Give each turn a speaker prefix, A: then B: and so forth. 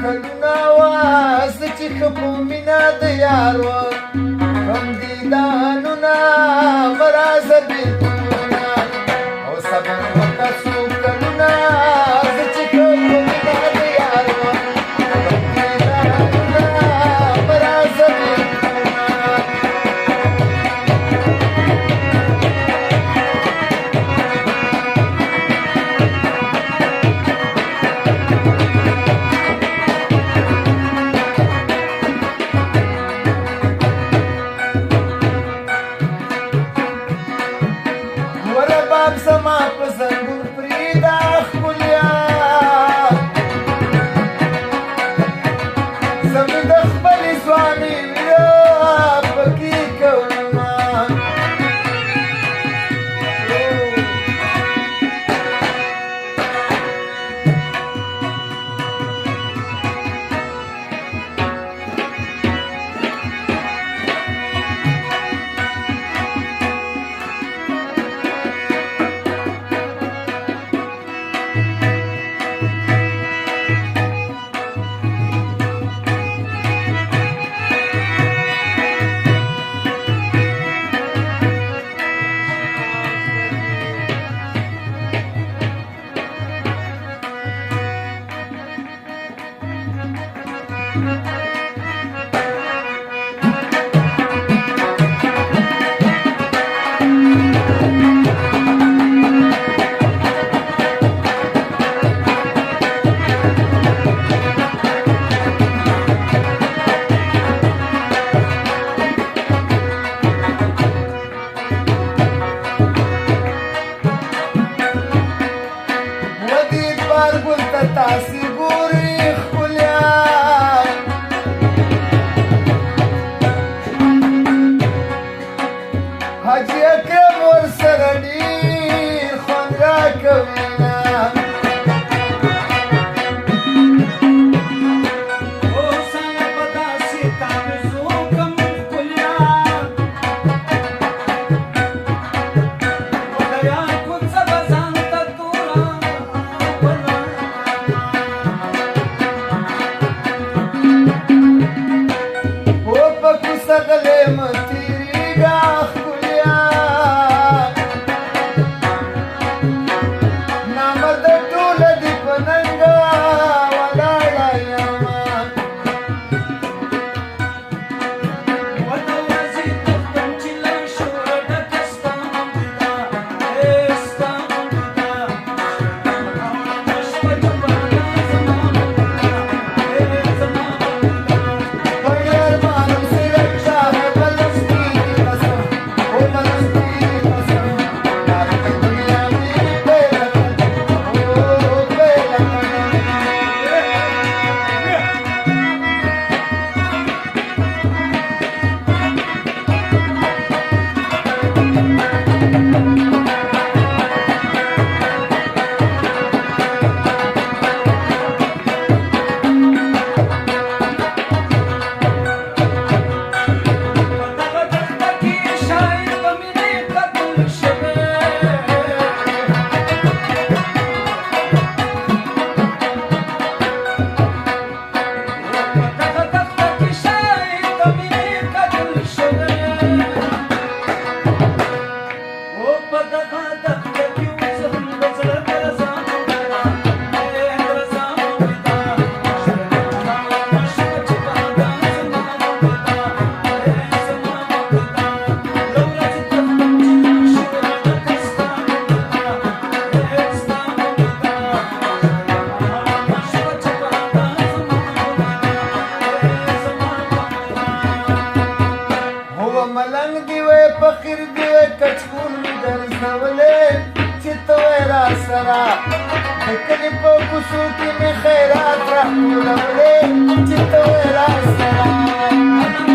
A: کلونه واس چې ښه په مینه د یار وه کم دیدانونه مرازه بېلتونونه او صبر وکړه څو کلونه زه چې ښه په مینه د یار وه کم دیدانونه مرازه بېلتونونه رباب زما په زنګون پرېږده ښکلیا زه مې د خپلې ځوانۍ ویره پکې کومه تاسې ګورئ ښکلیا حاجي اکرم ورسره ډېر خوند راکوي نه
B: اوسه په داسې تعویذو کم ښکلیا ودیا کوڅه به ځان ته توره
A: سغلې متیریږه ښکلیا نامرده ټوله دې په ننګه ولاړه یمه
B: وده ورځې تختم چې له شوره ډکه ستا موجوده ستا موجوده شپه جوړه زما موجوده زما موجوده
A: په یارمانو سره شاه بلستی قسم او بلستی قسم یار د دنیا مې پیدا کړ او پیدا کړ ملنګ دی وې فقیر دی وې کچکول می درځولې چې ته وې را سره د کلي په کوڅو کې مې خیرات راټولولې چې ته وې را سره